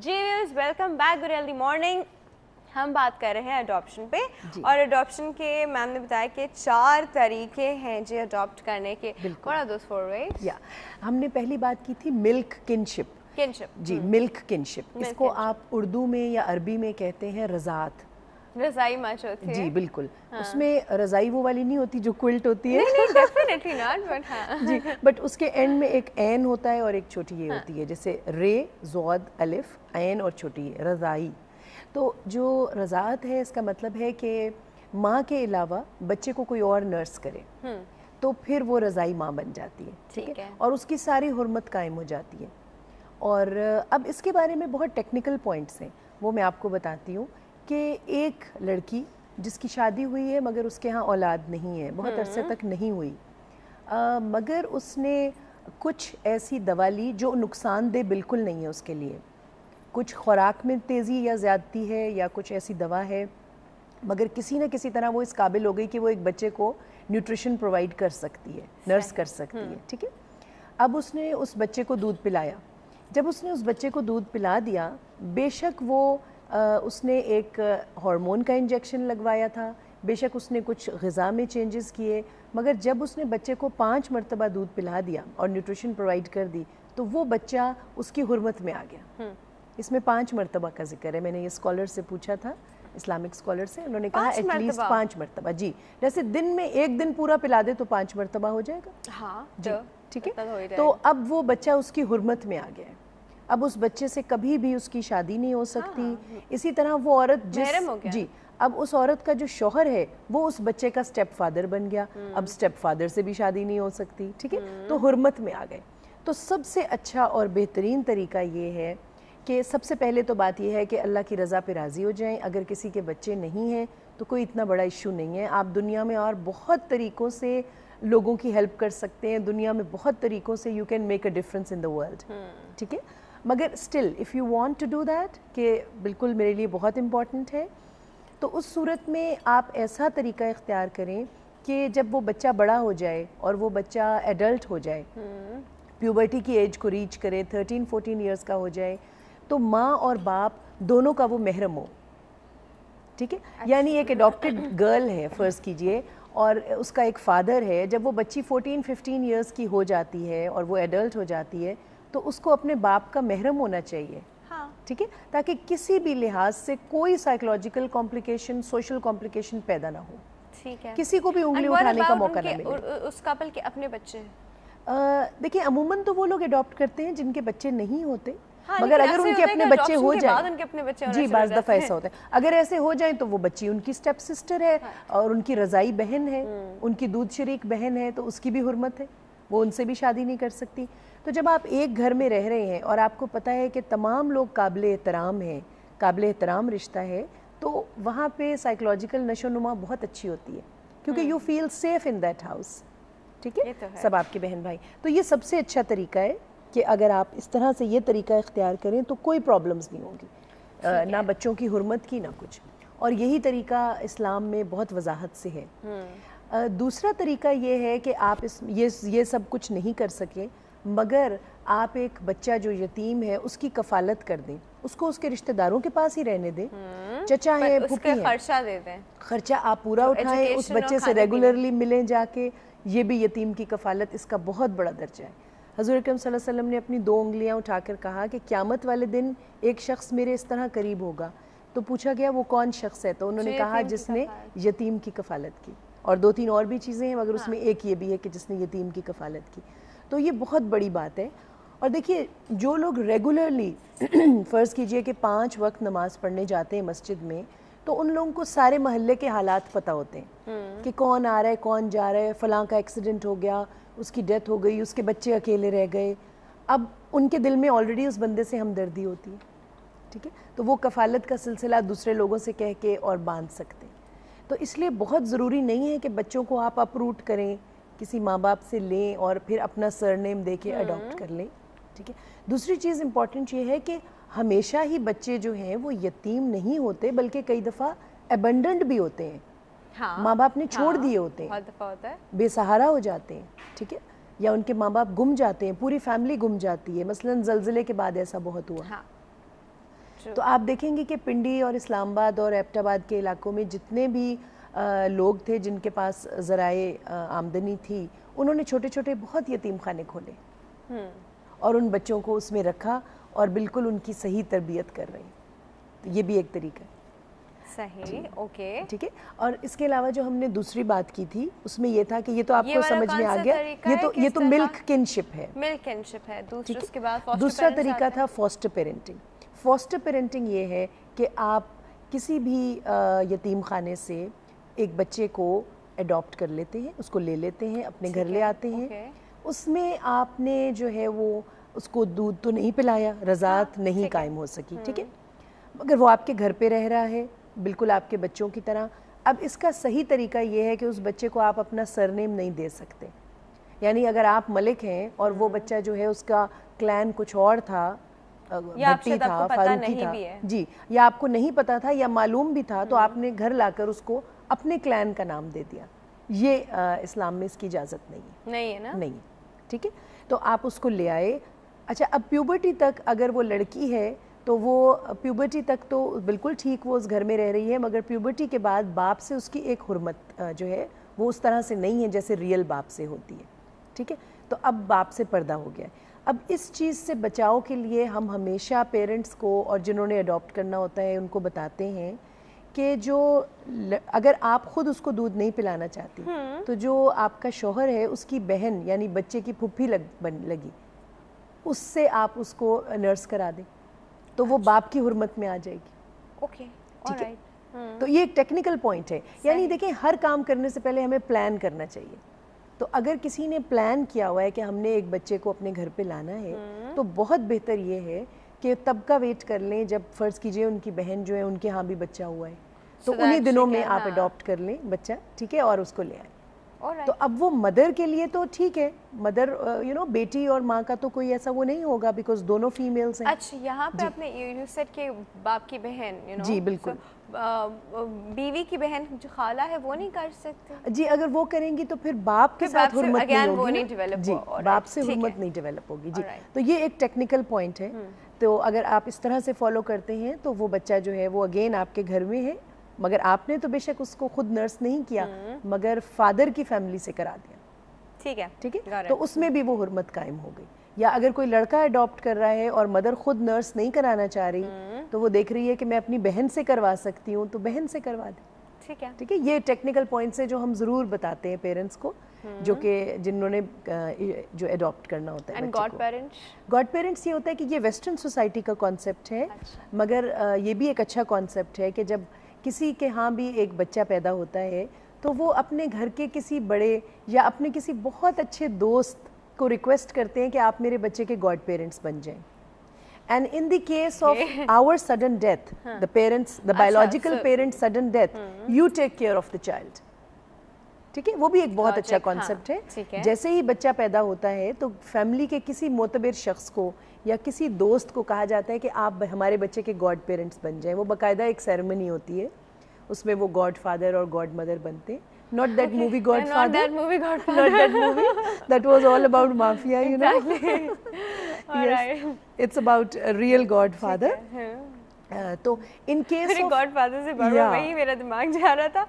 जी viewers, welcome back good healthy morning. हम बात कर रहे हैं अडॉप्शन पे, और अडॉप्शन के मैम ने बताया कि 4 तरीके हैं जी अडॉप्ट करने के। What are those 4 ways? या हमने पहली बात की थी मिल्क किनशिप। जी, मिल्क किनशिप, इसको आप उर्दू में या अरबी में कहते हैं रज़ात। रज़ाई मैच होती है। जी बिल्कुल। उसमें रज़ाई वो वाली नहीं होती जो क्विल्ट होती है। नहीं डेफिनेटली नॉट, बट हाँ जी, बट उसके एंड में एक ऐन होता है और एक छोटी ये होती है, जैसे रे, ज़ौद, अलिफ, ऐन और छोटी ये रज़ाई। तो जो रज़ात है इसका मतलब है कि माँ के अलावा बच्चे को कोई और नर्स करे तो फिर वो रज़ाई माँ बन जाती है, ठीक है, और उसकी सारी हुर्मत कायम हो जाती है। और अब इसके बारे में बहुत टेक्निकल पॉइंट्स हैं, वो मैं आपको बताती हूँ कि एक लड़की जिसकी शादी हुई है मगर उसके यहाँ औलाद नहीं है, बहुत अरसे तक नहीं हुई, मगर उसने कुछ ऐसी दवा ली जो नुकसानदेह बिल्कुल नहीं है उसके लिए, कुछ खुराक में तेज़ी या ज़्यादती है या कुछ ऐसी दवा है, मगर किसी न किसी तरह वो इस काबिल हो गई कि वो एक बच्चे को न्यूट्रिशन प्रोवाइड कर सकती है, नर्स कर सकती है, ठीक है। अब उसने उस बच्चे को दूध पिलाया। जब उसने उस बच्चे को दूध पिला दिया, बेशक वो उसने एक हार्मोन का इंजेक्शन लगवाया था, बेशक उसने कुछ ग़िज़ा में चेंजेस किए, मगर जब उसने बच्चे को 5 मरतबा दूध पिला दिया और न्यूट्रिशन प्रोवाइड कर दी तो वो बच्चा उसकी हुर्मत में आ गया। इसमें 5 मरतबा का जिक्र है। मैंने ये स्कॉलर से पूछा था, इस्लामिक स्कॉलर से, उन्होंने कहा एटलीस्ट 5 मरतबा। जी, जैसे दिन में एक दिन पूरा पिला दे तो 5 मरतबा हो जाएगा। हाँ जी, ठीक है। तो अब वो बच्चा उसकी हुर्मत में आ गया है। अब उस बच्चे से कभी भी उसकी शादी नहीं हो सकती। इसी तरह वो औरत जी, अब उस औरत का जो शौहर है वो उस बच्चे का स्टेप फादर बन गया, अब स्टेप फादर से भी शादी नहीं हो सकती, ठीक है, तो हुर्मत में आ गए। तो सबसे अच्छा और बेहतरीन तरीका ये है कि सबसे पहले तो बात यह है कि अल्लाह की रज़ा पे राज़ी हो जाएं। अगर किसी के बच्चे नहीं हैं तो कोई इतना बड़ा इशू नहीं है, आप दुनिया में और बहुत तरीक़ों से लोगों की हेल्प कर सकते हैं, दुनिया में बहुत तरीक़ों से you can make a difference in the world, ठीक है। मगर still if you want to do that, कि बिल्कुल मेरे लिए बहुत इम्पॉर्टेंट है, तो उस सूरत में आप ऐसा तरीका इख्तियार करें कि जब वो बच्चा बड़ा हो जाए और वो बच्चा एडल्ट हो जाए, प्यूबर्टी की एज को रीच करे, 13-14 ईयर्स का हो जाए, तो माँ और बाप दोनों का वो महरम हो, ठीक है। यानी एक एडॉप्टेड गर्ल है फ़र्ज़ कीजिए और उसका एक फ़ादर है, जब वो बच्ची 14-15 ईयर्स की हो जाती है और वो एडल्ट हो जाती है तो उसको अपने बाप का महरम होना चाहिए, ठीक है, ताकि किसी भी लिहाज से कोई साइकोलॉजिकल कॉम्प्लिकेशन, सोशल कॉम्प्लिकेशन पैदा ना हो, ठीक है, किसी को भी उंगली उठाने का मौका ना मिले। उस कपल के अपने बच्चे देखिए अमूमन तो वो लोग अडॉप्ट करते हैं जिनके बच्चे नहीं होते, मगर अगर उनके अपने बच्चे हो जाए, जी बाज़ दफ़ा ऐसा होता है, अगर ऐसे हो जाए तो वो बच्ची उनकी स्टेप सिस्टर है और उनकी रज़ाई बहन है, उनकी दूध शरीक बहन है, तो उसकी भी हुर्मत है, वो उनसे भी शादी नहीं कर सकती। तो जब आप एक घर में रह रहे हैं और आपको पता है कि तमाम लोग काबिल एहतराम हैं, काबिल एहतराम रिश्ता है, तो वहाँ पे साइकोलॉजिकल नशोनुमा बहुत अच्छी होती है, क्योंकि you feel safe in that house, ठीक है, सब आपके बहन भाई। तो ये सबसे अच्छा तरीका है कि अगर आप इस तरह से ये तरीका इख्तियार करें तो कोई प्रॉब्लम्स नहीं होगी, ना बच्चों की हुर्मत की ना कुछ, और यही तरीका इस्लाम में बहुत वजाहत से है। दूसरा तरीका ये है कि आप ये सब कुछ नहीं कर सकें, मगर आप एक बच्चा जो यतीम है उसकी कफालत कर दें, उसको उसके रिश्तेदारों के पास ही रहने दें, चचा है, फूफी है, खर्चा दे दें, खर्चा आप पूरा उठाएं, उस बच्चे से रेगुलरली मिलें जाके, ये भी यतीम की कफालत, इसका बहुत बड़ा दर्जा है। हज़ूर अकरम सल्लल्लाहु अलैहि वसल्लम ने अपनी 2 उंगलियां उठाकर कहा कि क़यामत वाले दिन एक शख्स मेरे इस तरह करीब होगा, तो पूछा गया वो कौन शख्स है, तो उन्होंने कहा जिसने यतीम की कफालत की, और 2-3 और भी चीज़ें हैं मगर उसमें एक ये भी है कि जिसने यतीम की कफालत की। तो ये बहुत बड़ी बात है। और देखिए जो लोग रेगुलरली फ़र्ज़ कीजिए कि 5 वक्त नमाज़ पढ़ने जाते हैं मस्जिद में, तो उन लोगों को सारे महल्ले के हालात पता होते हैं कि कौन आ रहा है, कौन जा रहा है, फ़लाँ का एक्सीडेंट हो गया, उसकी डेथ हो गई, उसके बच्चे अकेले रह गए। अब उनके दिल में ऑलरेडी उस बंदे से हमदर्दी होती है, ठीक है, तो वो कफ़ालत का सिलसिला दूसरे लोगों से कह के और बांध सकते हैं। तो इसलिए बहुत ज़रूरी नहीं है कि बच्चों को आप अपरूट करें, किसी माँ बाप से लें और फिर अपना सरनेम दे के अडॉप्ट कर लें, ठीक है। दूसरी चीज़ इम्पॉर्टेंट ये है कि हमेशा ही बच्चे जो हैं वो यतीम नहीं होते, बल्कि कई दफ़ा एबंडेंट भी होते हैं, माँ बाप ने छोड़ दिए होते हैं, होता है, बेसहारा हो जाते हैं, ठीक है, या उनके माँ बाप गुम जाते हैं, पूरी फैमिली गुम जाती है, मसलन ज़लज़ले के बाद ऐसा बहुत हुआ। تو آپ دیکھیں گے کہ پنڈی اور اسلام آباد اور ایبٹ آباد کے علاقوں میں جتنے بھی لوگ تھے جن کے پاس ذرائع آمدنی تھی، انہوں نے چھوٹے چھوٹے بہت یتیم خانے کھولے اور ان بچوں کو اس میں رکھا اور بالکل ان کی صحیح تربیت کر رہے ہیں. تو یہ بھی ایک طریقہ ہے. صحیح. اوکے. ٹھیک ہے. اور اس کے علاوہ جو ہم نے دوسری بات کی تھی اس میں یہ تھا کہ یہ تو آپ کو سمجھ میں آ گیا، یہ تو ملک کنشپ ہے. ملک کنشپ ہے. اس کے بعد دوسرا طریقہ تھا فاسٹر پیرنٹنگ. فاسٹر پیرنٹنگ یہ ہے کہ آپ کسی بھی یتیم خانے سے ایک بچے کو اڈاپٹ کر لیتے ہیں، اس کو لے لیتے ہیں، اپنے گھر لے آتے ہیں. اس میں آپ نے جو ہے وہ اس کو دودھ تو نہیں پلایا، رضاعت نہیں قائم ہو سکی. ٹھیک ہے. مگر وہ آپ کے گھر پہ رہ رہا ہے بالکل آپ کے بچوں کی طرح. اب اس کا صحیح طریقہ یہ ہے کہ اس بچے کو آپ اپنا سرنیم نہیں دے سکتے. یعنی اگر آپ ملک ہیں اور وہ بچہ جو ہے اس کا کلین کچھ اور تھا، بھٹی تھا، فاروقی تھا، جی، یا آپ کو نہیں پتا تھا یا معلوم بھی تھا، تو آپ نے گھر لا کر اس کو اپنے کلین کا نام دے دیا. یہ اسلام میں اس کی اجازت نہیں ہے نا. نہیں. ٹھیک ہے. تو آپ اس کو لے آئے. اچھا، اب پیوبرٹی تک اگر وہ لڑکی ہے تو وہ پیوبرٹی تک تو بالکل ٹھیک، وہ اس گھر میں رہ رہی ہے، مگر پیوبرٹی کے بعد باپ سے اس کی ایک حرمت جو ہے وہ اس طرح سے نہیں ہے جیسے ریئل باپ سے ہوتی ہے. ٹھیک ہے. تو اب باپ سے پردہ ہو گیا ہے. اب اس چیز سے بچاؤ کے لیے ہم ہمیشہ پیرنٹس کو اور جنہوں نے اڈاپٹ کرنا ہوتا ہے ان کو بتاتے ہیں کہ جو اگر آپ خود اس کو دودھ نہیں پلانا چاہتی تو جو آپ کا شوہر ہے اس کی بہن یعنی بچے کی پھپھی لگی، اس سے آپ اس کو نرس کرا دیں تو وہ باپ کی حرمت میں آ جائے گی. اوکے. ٹھیک ہے. تو یہ ایک ٹیکنیکل پوائنٹ ہے. یعنی دیکھیں، ہر کام کرنے سے پہلے ہمیں پلان کرنا چاہیے. تو اگر کسی نے پلان کیا ہوا ہے کہ ہم نے ایک بچے کو اپنے گھر پہ لانا ہے تو بہت بہتر یہ ہے کہ تب کا ویٹ کر لیں جب فرض کیجئے ان کی بہن جو ہے ان کے ہاں بھی بچہ ہوا ہے، تو انہی دنوں میں آپ اڈاپٹ کر لیں بچہ. ٹھیک ہے. اور اس کو لے آئیں. تو اب وہ مدر کے لیے تو ٹھیک ہے، مدر بیٹی اور ماں کا تو کوئی ایسا وہ نہیں ہوگا بیکاز دونوں فیمیلز ہیں. اچھا، یہاں پہ آپ نے یو سیڈ کہ باپ کی بہن، جی بالکل، بیوی کی بہن جو خالہ ہے وہ نہیں کر سکتے. جی، اگر وہ کریں گی تو پھر باپ کے ساتھ حرمت نہیں ہوگی. جی، باپ سے حرمت نہیں ڈیولپ ہوگی. جی. تو یہ ایک ٹیکنیکل پوائنٹ ہے. تو اگر آپ اس طرح سے فالو کرتے ہیں تو وہ بچہ جو ہے وہ اگین آپ کے گھر میں ہے، مگر آپ نے تو بے شک اس کو خود نرس نہیں کیا مگر فادر کی فیملی سے کرا دیا. ٹھیک ہے. ٹھیک ہے. تو اس میں بھی وہ حرمت قائم ہو گئی. یا اگر کوئی لڑکا اڈاپٹ کر رہا ہے اور مدر خود نرس نہیں کرانا چاہ رہی تو وہ دیکھ رہی ہے کہ میں اپنی بہن سے کروا سکتی ہوں تو بہن سے کروا دیں. ٹھیک ہے. ٹھیک ہے. یہ ٹیکنیکل پوائنٹس ہیں جو ہم ضرور بتاتے ہیں پیرنٹس کو جو کہ جنہوں نے جو اڈاپٹ کرنا ہوتا ہے. گاڈ پیرنٹس یہ ہوتا ہے کہ یہ ویسٹرن سوسائٹی کا کانسیپٹ ہے، مگر یہ بھی ایک اچھا کانسیپٹ ہے کہ جب کسی کے ہاں بھی ایک بچہ پیدا ہوتا ہے تو وہ اپنے گھر کے کسی بڑے یا اپنے کسی بہت اچھے دوست کو ریکویسٹ کرتے ہیں کہ آپ میرے بچے کے گاڈ پیرنٹس بن جائیں. And in the case of our sudden death, the biological parents' sudden death, you take care of the child. ٹھیک ہے. وہ بھی ایک بہت اچھا کانسیپٹ ہے. جیسے ہی بچہ پیدا ہوتا ہے تو فیملی کے کسی معتبر شخص کو یا کسی دوست کو کہا جاتا ہے کہ آپ ہمارے بچے کے گاڈ پیرنٹس بن جائیں. وہ باقاعدہ ایک سیریمنی ہوتی ہے، اس میں وہ گاڈ فادر اور گاڈ مدر بنتے ہیں. Not that movie Godfather. Not that movie Godfather. Not that movie. That was all about mafia, you know. Exactly. All right. It's about a real Godfather. تو in case of Godfather سے بڑا وہی میرا دماغ جا رہا تھا.